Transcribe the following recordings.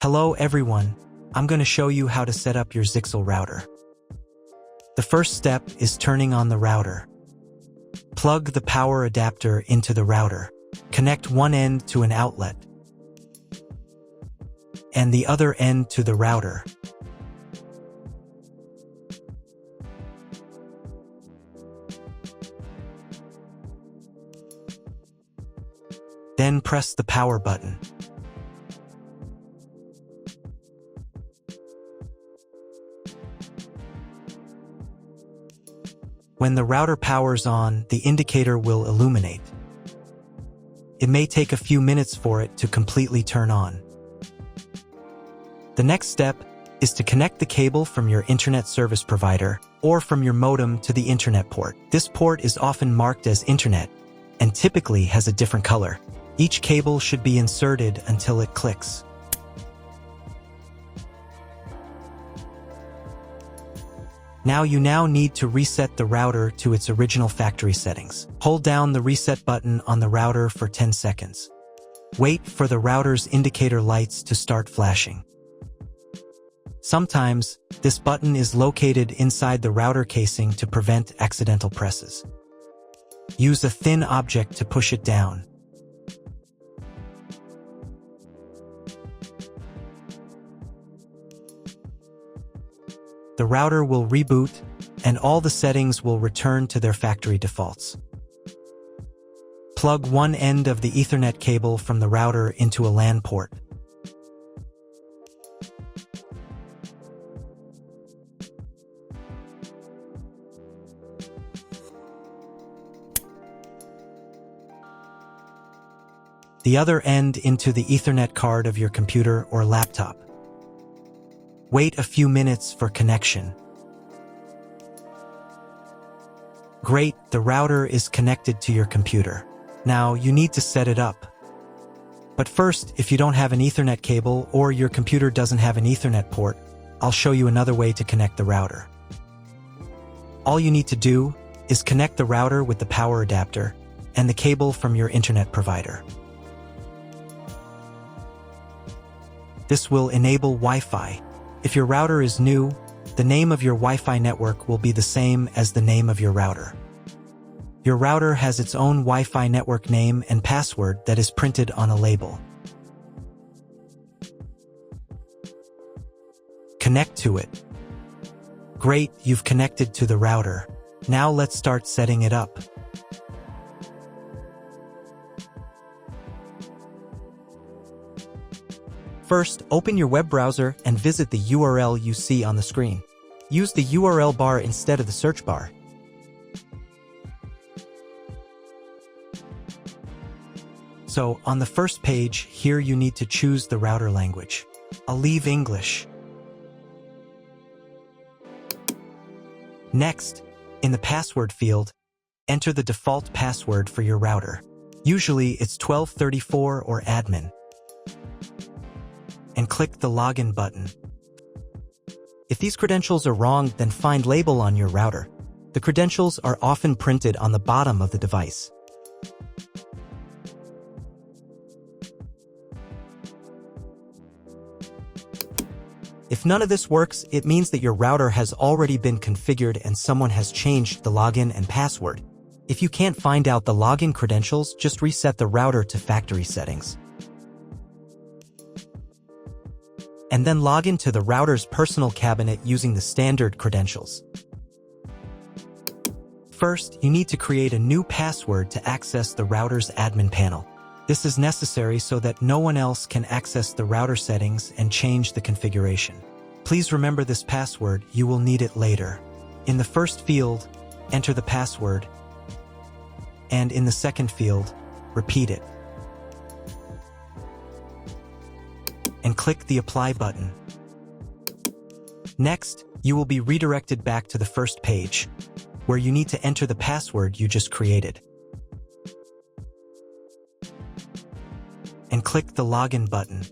Hello everyone, I'm going to show you how to set up your Zyxel router. The first step is turning on the router. Plug the power adapter into the router. Connect one end to an outlet and the other end to the router. Then press the power button. When the router powers on, the indicator will illuminate. It may take a few minutes for it to completely turn on. The next step is to connect the cable from your internet service provider or from your modem to the internet port. This port is often marked as internet and typically has a different color. Each cable should be inserted until it clicks. Now you need to reset the router to its original factory settings. Hold down the reset button on the router for 10 seconds. Wait for the router's indicator lights to start flashing. Sometimes, this button is located inside the router casing to prevent accidental presses. Use a thin object to push it down. The router will reboot, and all the settings will return to their factory defaults. Plug one end of the Ethernet cable from the router into a LAN port. The other end into the Ethernet card of your computer or laptop. Wait a few minutes for connection. Great, the router is connected to your computer. Now you need to set it up. But first, if you don't have an Ethernet cable or your computer doesn't have an Ethernet port, I'll show you another way to connect the router. All you need to do is connect the router with the power adapter and the cable from your internet provider. This will enable Wi-Fi. If your router is new, the name of your Wi-Fi network will be the same as the name of your router. Your router has its own Wi-Fi network name and password that is printed on a label. Connect to it. Great, you've connected to the router. Now let's start setting it up. First, open your web browser and visit the URL you see on the screen. Use the URL bar instead of the search bar. So, on the first page, here you need to choose the router language. I'll leave English. Next, in the password field, enter the default password for your router. Usually, it's 1234 or admin. And click the login button. If these credentials are wrong, then find label on your router. The credentials are often printed on the bottom of the device. If none of this works, it means that your router has already been configured and someone has changed the login and password. If you can't find out the login credentials, just reset the router to factory settings. And then log into the router's personal cabinet using the standard credentials. First, you need to create a new password to access the router's admin panel. This is necessary so that no one else can access the router settings and change the configuration. Please remember this password, you will need it later. In the first field, enter the password, and in the second field, repeat it. And click the Apply button. Next, you will be redirected back to the first page, where you need to enter the password you just created. And click the Login button.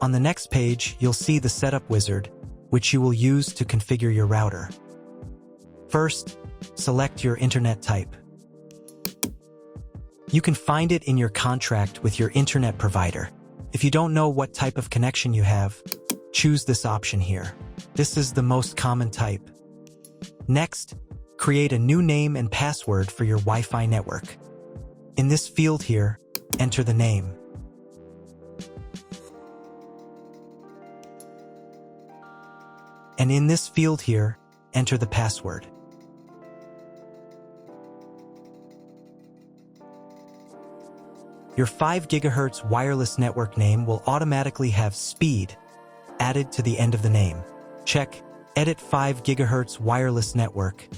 On the next page, you'll see the Setup wizard, which you will use to configure your router. First, select your internet type. You can find it in your contract with your internet provider. If you don't know what type of connection you have, choose this option here. This is the most common type. Next, create a new name and password for your Wi-Fi network. In this field here, enter the name. And in this field here, enter the password. Your 5 GHz wireless network name will automatically have speed added to the end of the name. Check Edit 5 GHz wireless network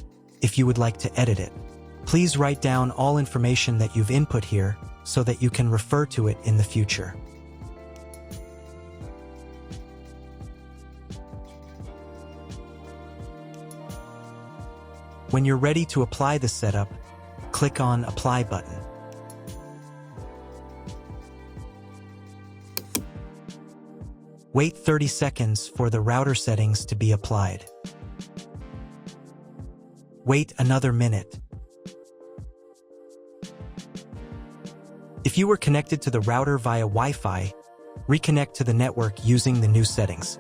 if you would like to edit it. Please write down all information that you've input here so that you can refer to it in the future. When you're ready to apply the setup, click on Apply button. Wait 30 seconds for the router settings to be applied. Wait another minute. If you were connected to the router via Wi-Fi, reconnect to the network using the new settings.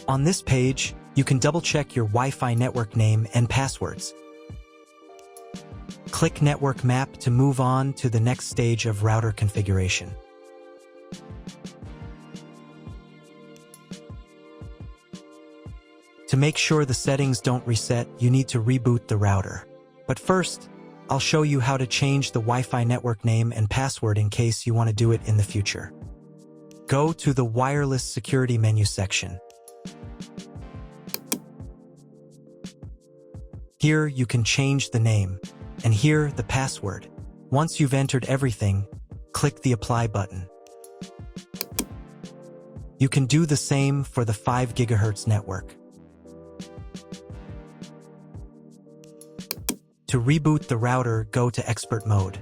On this page, you can double-check your Wi-Fi network name and passwords. Click Network Map to move on to the next stage of router configuration. To make sure the settings don't reset, you need to reboot the router. But first, I'll show you how to change the Wi-Fi network name and password in case you want to do it in the future. Go to the Wireless Security menu section. Here you can change the name, and here the password. Once you've entered everything, click the Apply button. You can do the same for the 5 GHz network. To reboot the router, go to Expert Mode.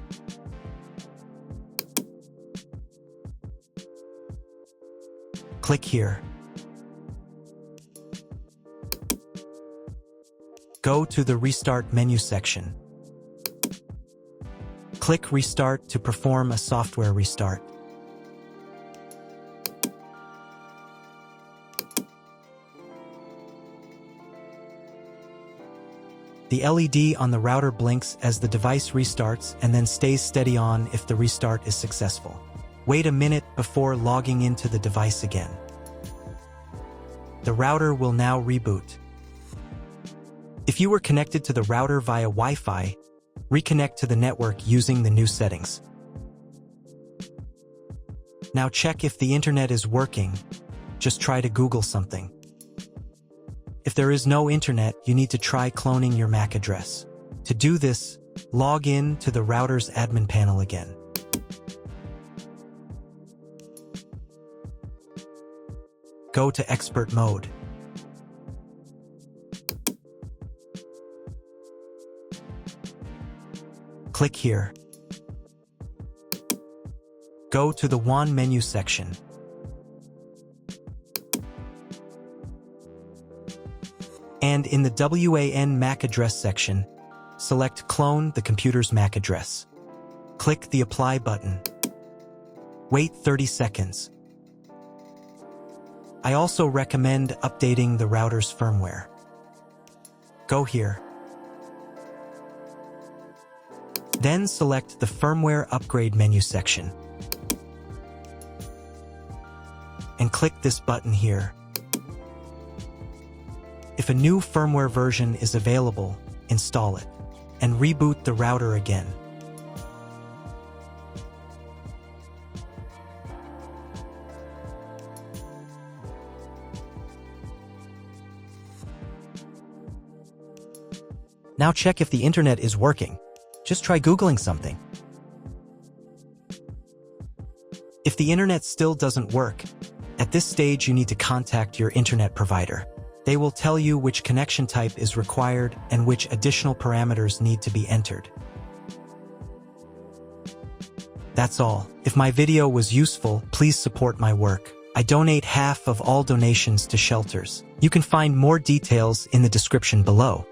Click here. Go to the Restart menu section. Click Restart to perform a software restart. The LED on the router blinks as the device restarts and then stays steady on if the restart is successful. Wait a minute before logging into the device again. The router will now reboot. If you were connected to the router via Wi-Fi, reconnect to the network using the new settings. Now check if the internet is working. Just try to Google something. If there is no internet, you need to try cloning your MAC address. To do this, log in to the router's admin panel again. Go to Expert Mode. Click here. Go to the WAN menu section. And in the WAN MAC address section, select Clone the computer's MAC address. Click the Apply button. Wait 30 seconds. I also recommend updating the router's firmware. Go here. Then select the Firmware Upgrade menu section. And click this button here. If a new firmware version is available, install it, and reboot the router again. Now check if the internet is working. Just try Googling something. If the internet still doesn't work, at this stage you need to contact your internet provider. They will tell you which connection type is required and which additional parameters need to be entered. That's all. If my video was useful, please support my work. I donate half of all donations to shelters. You can find more details in the description below.